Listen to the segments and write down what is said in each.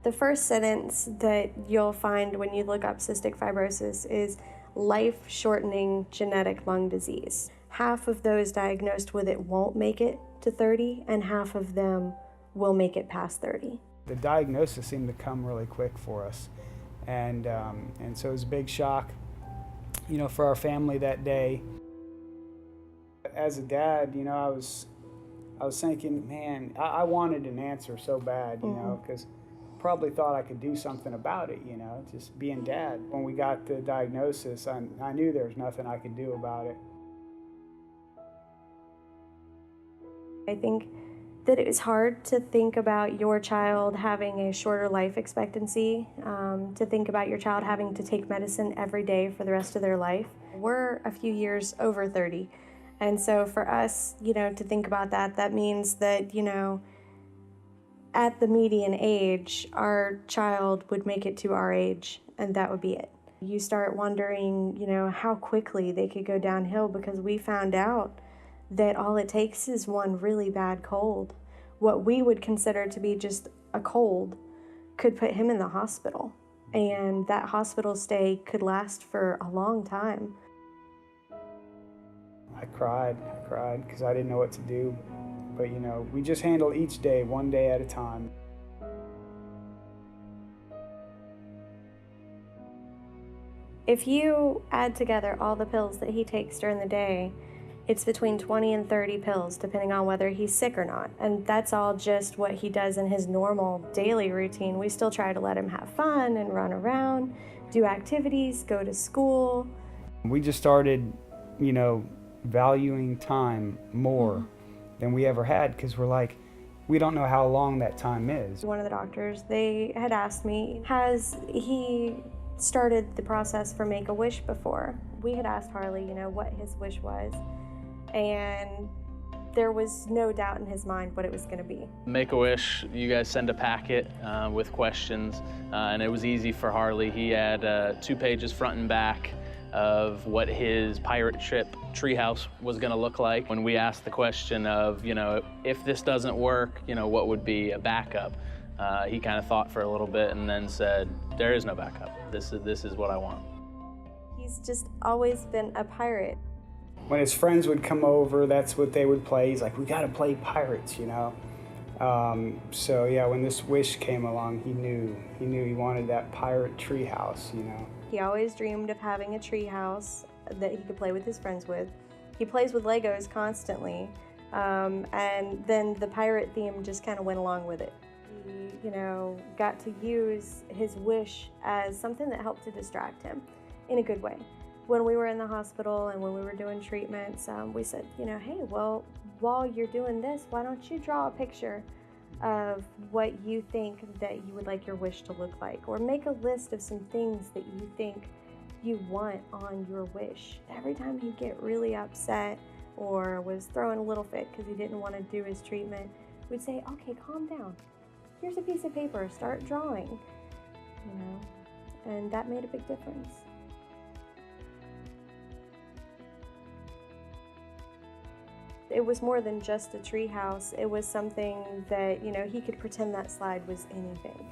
The first sentence that you'll find when you look up cystic fibrosis is life-shortening genetic lung disease. Half of those diagnosed with it won't make it to 30, and half of them will make it past 30. The diagnosis seemed to come really quick for us, and so it was a big shock, for our family that day. As a dad, I was thinking, man, I wanted an answer so bad, because probably thought I could do something about it, just being dad. When we got the diagnosis, I knew there was nothing I could do about it. I think that it was hard to think about your child having a shorter life expectancy, to think about your child having to take medicine every day for the rest of their life. We're a few years over 30, and so for us, to think about that means that, at the median age, our child would make it to our age, and that would be it. You start wondering, how quickly they could go downhill, because we found out that all it takes is one really bad cold. What we would consider to be just a cold could put him in the hospital, and that hospital stay could last for a long time. I cried because I didn't know what to do. But, we just handle each day, one day at a time. If you add together all the pills that he takes during the day, it's between 20 and 30 pills, depending on whether he's sick or not. And that's all just what he does in his normal daily routine. We still try to let him have fun and run around, do activities, go to school. We just started, valuing time more than we ever had, because we're like, we don't know how long that time is. One of the doctors, they had asked me, has he started the process for Make-A-Wish before? We had asked Harley, what his wish was, and there was no doubt in his mind what it was going to be. Make-A-Wish, you guys send a packet with questions, and it was easy for Harley. He had 2 pages front and back of what his pirate ship treehouse was going to look like. When we asked the question of, if this doesn't work, what would be a backup? He kind of thought for a little bit and then said, there is no backup. This is what I want. He's just always been a pirate. When his friends would come over, that's what they would play. He's like, we got to play pirates, So yeah, when this wish came along, he knew he wanted that pirate treehouse, He always dreamed of having a tree house that he could play with his friends with. He plays with Legos constantly, and then the pirate theme just kind of went along with it. He, got to use his wish as something that helped to distract him in a good way. When we were in the hospital and when we were doing treatments, we said, hey, well, while you're doing this, why don't you draw a picture of what you think that you would like your wish to look like, or make a list of some things that you think you want on your wish. Every time he'd get really upset or was throwing a little fit because he didn't want to do his treatment, we'd say, okay, calm down. Here's a piece of paper, start drawing, and that made a big difference. It was more than just a tree house. It was something that, he could pretend that slide was anything.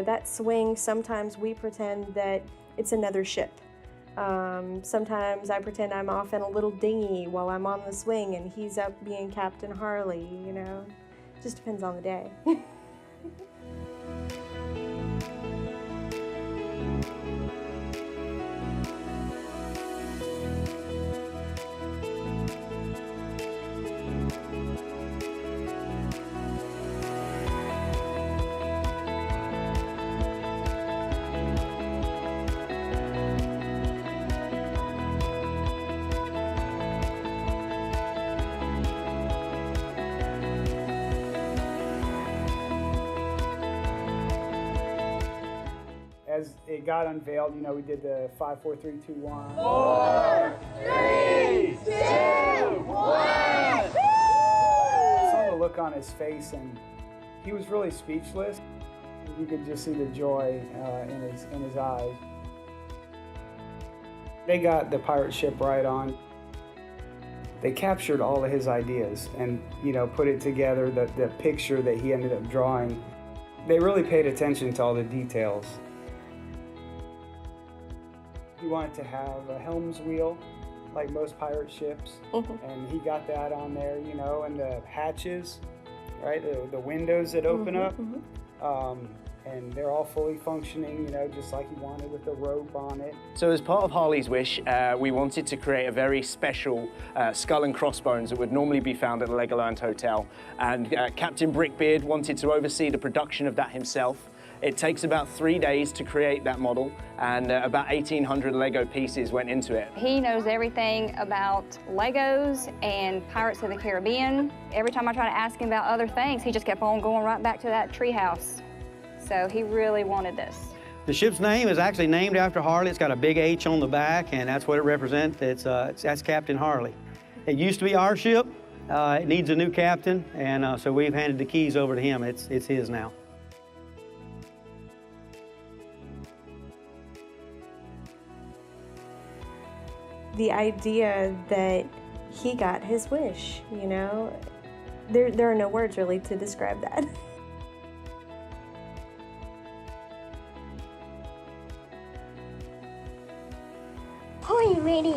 That swing, sometimes we pretend that it's another ship. Sometimes I pretend I'm off in a little dinghy while I'm on the swing and he's up being Captain Harley, Just depends on the day. As it got unveiled, we did the 5, 4, 3, 2, 1. 4, 3, 2, 1. I saw the look on his face, and he was really speechless. You could just see the joy in his eyes. They got the pirate ship right on. They captured all of his ideas and, put it together, the picture that he ended up drawing. They really paid attention to all the details. He wanted to have a helm's wheel, like most pirate ships, and he got that on there, you know, and the hatches, right, the windows that open up, and they're all fully functioning, you know, just like he wanted with the rope on it. So as part of Harley's wish, we wanted to create a very special skull and crossbones that would normally be found at the Legoland Hotel, and Captain Brickbeard wanted to oversee the production of that himself. It takes about 3 days to create that model, and about 1,800 Lego pieces went into it. He knows everything about Legos and Pirates of the Caribbean. Every time I try to ask him about other things, he just kept on going right back to that treehouse. So he really wanted this. The ship's name is actually named after Harley. It's got a big H on the back, and that's what it represents. That's Captain Harley. It used to be our ship. It needs a new captain, and so we've handed the keys over to him. It's his now. The idea that he got his wish, you know, there are no words really to describe that. Are you ready?